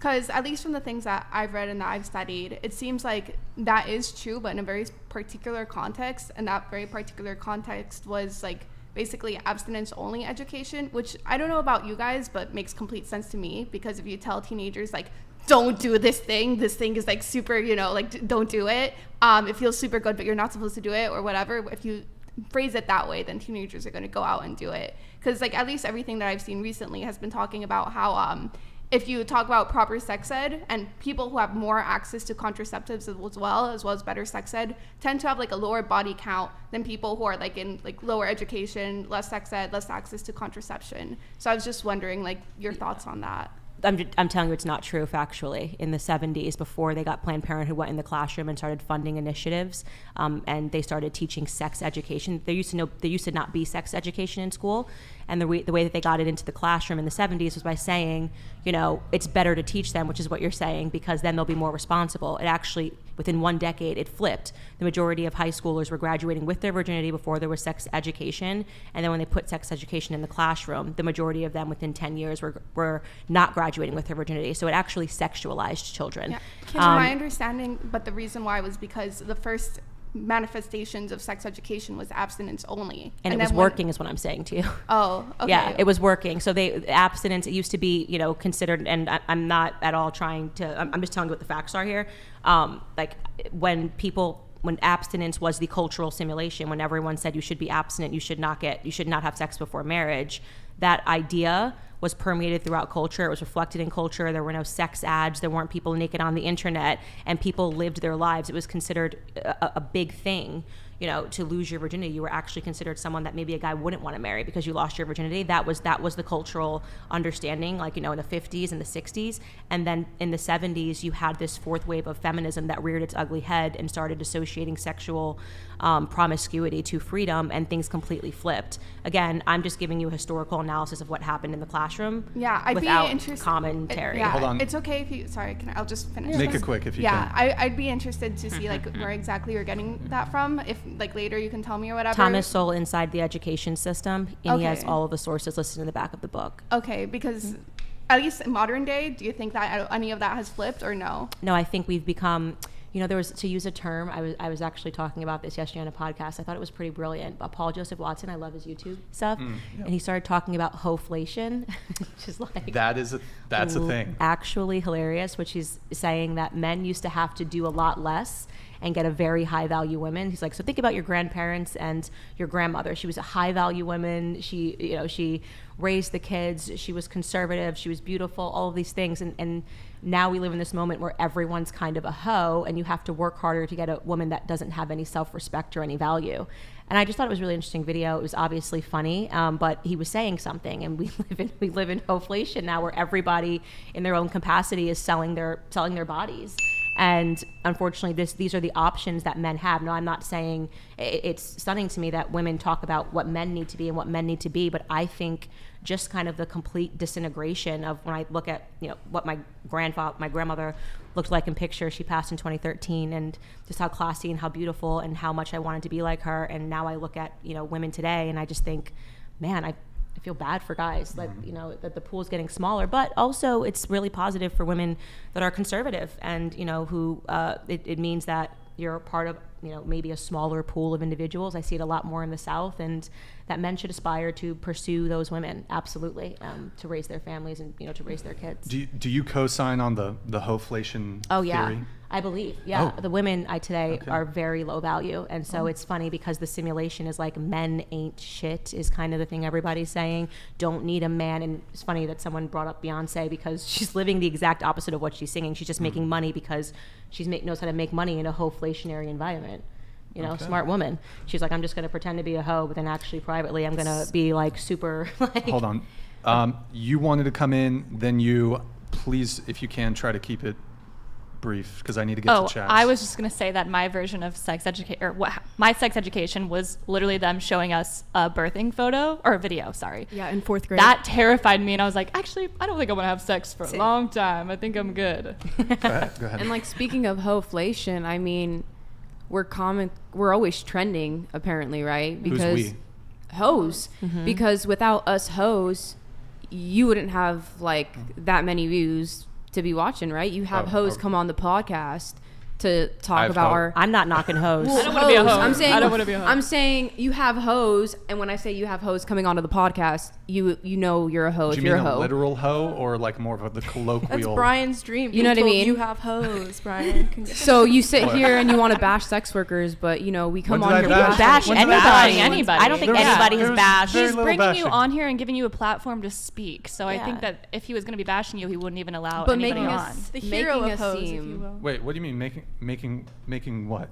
Because at least from the things that I've read and that I've studied, it seems like that is true, but in a very particular context. And that very particular context was like basically abstinence only education, which I don't know about you guys, but makes complete sense to me. Because if you tell teenagers like, don't do this thing is like super, you know, like don't do it. It feels super good, but you're not supposed to do it or whatever. If you phrase it that way, then teenagers are going to go out and do it. Because like at least everything that I've seen recently has been talking about how if you talk about proper sex ed and people who have more access to contraceptives as well as better sex ed tend to have like a lower body count than people who are like in like lower education, less sex ed, less access to contraception. So I was just wondering like your thoughts on that. I'm telling you it's not true factually. In the 70s, before they got Planned Parenthood, went in the classroom and started funding initiatives, and they started teaching sex education. There used to not be sex education in school, and the way that they got it into the classroom in the 70s was by saying, you know, it's better to teach them, which is what you're saying, because then they'll be more responsible. It actually, within 1 decade, it flipped. The majority of high schoolers were graduating with their virginity before there was sex education, and then when they put sex education in the classroom, the majority of them within 10 years were not graduating with their virginity. So it actually sexualized children. Yeah. My understanding, but the reason why was because the first manifestations of sex education was abstinence only, and it was working is what I'm saying to you. Oh, okay. Yeah, it was working. So abstinence, it used to be, you know, considered, and I'm not at all trying to, I'm just telling you what the facts are here. Like when abstinence was the cultural simulation, when everyone said you should be abstinent, you should not have sex before marriage, that idea was permeated throughout culture. It was reflected in culture. There were no sex ads. There weren't people naked on the internet, and people lived their lives. It was considered a big thing, you know, to lose your virginity. You were actually considered someone that maybe a guy wouldn't want to marry because you lost your virginity. That was the cultural understanding, like, you know, in the 50s and the 60s. And then in the 70s, you had this fourth wave of feminism that reared its ugly head and started associating sexual promiscuity to freedom, and things completely flipped. Again, I'm just giving you a historical analysis of what happened in the classroom. Yeah, I'd without be interested. Commentary. Yeah, Hold on. It's okay if you. Sorry, I'll just finish. Make this. it quick if you can. can. I'd be interested to see like where exactly you're getting that from. If like later you can tell me or whatever. Thomas Sowell, Inside the Education System, and he has all of the sources listed in the back of the book. Okay, because at least in modern day, do you think that any of that has flipped or no? No, I think we've become, you know, there was, to use a term, I was actually talking about this yesterday on a podcast. I thought it was pretty brilliant. But Paul Joseph Watson, I love his YouTube stuff, and he started talking about H0EFLATION, which is like that's a thing. Actually hilarious, which he's saying that men used to have to do a lot less and get a very high value woman. He's like, so think about your grandparents and your grandmother. She was a high value woman. She raised the kids. She was conservative. She was beautiful. All of these things, and now we live in this moment where everyone's kind of a hoe, and you have to work harder to get a woman that doesn't have any self-respect or any value. And I just thought it was a really interesting video. It was obviously funny, but he was saying something, and we live in H0EFLATION now, where everybody in their own capacity is selling their bodies. And unfortunately, these are the options that men have. Now, I'm not saying, it's stunning to me that women talk about what men need to be and what men need to be, but I think just kind of the complete disintegration of, when I look at, you know, what my grandmother looked like in pictures. She passed in 2013, and just how classy and how beautiful and how much I wanted to be like her. And now I look at, you know, women today, and I just think, man, I feel bad for guys that, you know, that the pool is getting smaller, but also it's really positive for women that are conservative, and, you know, who it means that you're part of, you know, maybe a smaller pool of individuals. I see it a lot more in the South, and that men should aspire to pursue those women, absolutely, to raise their families and, you know, to raise their kids. Do you co-sign on the H0EFLATION theory? I believe, the women today are very low value, and so it's funny because the simulation is like, men ain't shit is kind of the thing everybody's saying. Don't need a man. And it's funny that someone brought up Beyonce, because she's living the exact opposite of what she's singing. She's just making money because she knows how to make money in a H0EFLATIONary environment. You know, smart woman. She's like, I'm just going to pretend to be a hoe, but then actually privately I'm going to be like super like. Hold on. You wanted to come in, then you, please, if you can, try to keep it brief, because I need to get to chat. I was just going to say that my version of my sex education was literally them showing us a birthing photo or a video, sorry. Yeah, in 4th grade. That terrified me, and I was like, actually, I don't think I'm going to have sex for a long time. I think I'm good. Go ahead. And like, speaking of H0EFLATION, I mean, we're always trending, apparently, right? Because who's we? Hoes. Because without us hoes, you wouldn't have like that many views to be watching, right? You have Oh, hoes oh. come on the podcast to talk I've about ho- our. I'm not knocking hoes. I don't wanna be a hoe. I'm saying, I don't wanna be a hoe. I'm saying you have hoes, and when I say you have hoes coming onto the podcast, you know you're a hoe Do if you you're mean a a hoe. literal hoe or like more of the colloquial? That's Brian's dream. You know what I Being mean? told You have hoes, Brian. So you sit What? here and you want to bash sex workers, but you know we come When did on I your bash? podcast. Bash When did I anybody. bash anybody? I don't think There was- anybody there has was bashed. very He's little bringing you bashing. on here and giving you a platform to speak. So I Yeah. think that if he was going to be bashing you, he wouldn't even allow But anybody making on. us The hero making of us hoes, if seem- you will. Wait, what do you mean making what?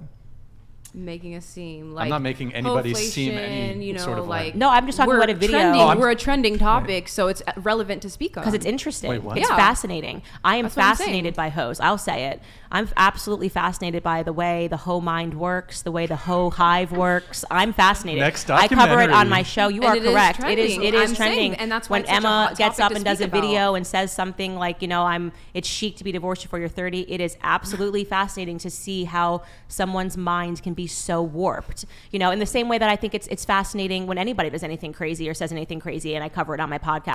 Making us seem like I'm not making anybody seem Hoflation, any you know, sort of way. like No, I'm just talking we're about a video. Trending, Oh, I'm- we're a trending topic, so it's relevant to speak on Because it's interesting. Wait, what? It's Yeah. fascinating. I am That's what I'm fascinated saying. by hoes. I'll say it. I'm absolutely fascinated by the way the hoe mind works, the way the hoe hive works. I'm fascinated. Next I cover it on documentary. my show. You And are it is correct. It trending. is I'm trending. saying, and that's why when it's such a Emma hot gets topic up to and does a speak about. video and says something like, it's chic to be divorced before you're 30. It is absolutely fascinating to see how someone's mind can be so warped. In the same way that I think it's fascinating when anybody does anything crazy or says anything crazy, and I cover it on my podcast.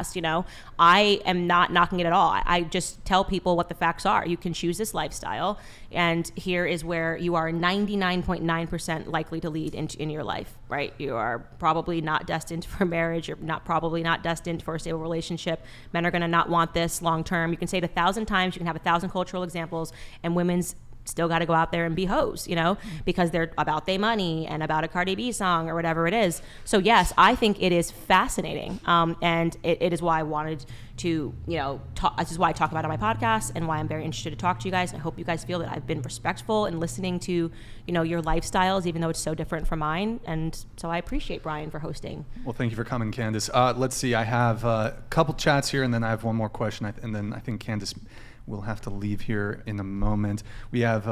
I am not knocking it at all. I just tell people what the facts are. You can choose this lifestyle, and here is where you are 99.9% likely to lead in your life, right? You are probably not destined for marriage. You're probably not destined for a stable relationship. Men are going to not want this long term. You can say it 1,000 times. You can have 1,000 cultural examples, and women's still got to go out there and be hoes, because they're about their money and about a Cardi B song or whatever it is. So yes, I think it is fascinating. And it is why I wanted to, talk. This is why I talk about it on my podcast and why I'm very interested to talk to you guys. I hope you guys feel that I've been respectful in listening to, your lifestyles, even though it's so different from mine. And so I appreciate Brian for hosting. Well, thank you for coming, Candace. Let's see. I have a couple chats here, and then I have one more question, and then I think Candace will have to leave here in a moment. We have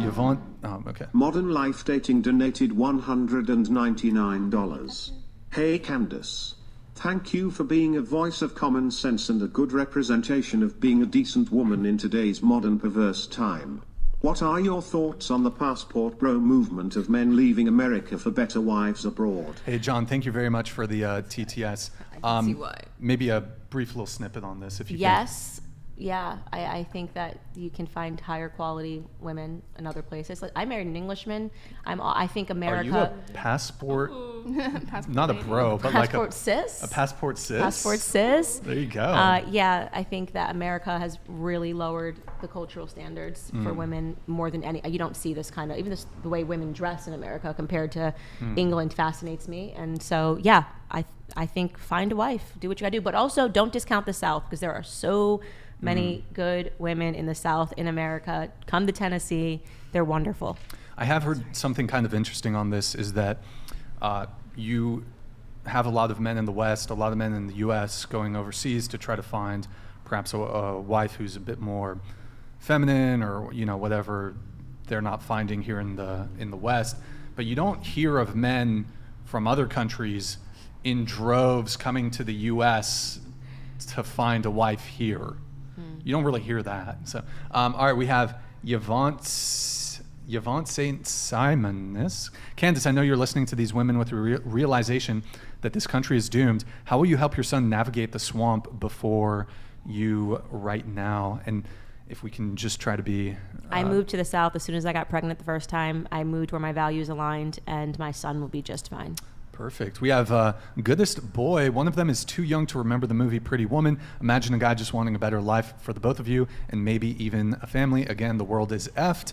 Yvonne. Oh, okay. Modern Life Dating donated $199. Hey Candace. Thank you for being a voice of common sense and a good representation of being a decent woman in today's modern perverse time. What are your thoughts on the passport bro movement of men leaving America for better wives abroad? Hey, John. Thank you very much for the TTS. I can see why. Maybe a brief little snippet on this, if you can. Yes. Yeah, I think that you can find higher quality women in other places. Like, I married an Englishman. I think America. Are you a passport? Not a bro, but passport like cis? a passport cis. Passport cis. There you go. Yeah, I think that America has really lowered the cultural standards for women more than any. You don't see this kind of, even the way women dress in America compared to England fascinates me. And so, yeah, I think find a wife, do what you gotta do, but also don't discount the South, because there are so many good women in the South in America. Come to Tennessee. They're wonderful. I have heard something kind of interesting on this, is that you have a lot of men in the West, a lot of men in the U.S. going overseas to try to find perhaps a wife who's a bit more feminine, or whatever they're not finding here in the West. But you don't hear of men from other countries in droves coming to the U.S. to find a wife here. You don't really hear that. So, all right, we have Yvonne St. Simonis. Candace, I know you're listening to these women with the realization that this country is doomed. How will you help your son navigate the swamp before you right now? And if we can just try to be... I moved to the South as soon as I got pregnant the first time. I moved where my values aligned, and my son will be just fine. Perfect. We have Goodest Boy. One of them is too young to remember the movie Pretty Woman. Imagine a guy just wanting a better life for the both of you, and maybe even a family. Again, the world is effed.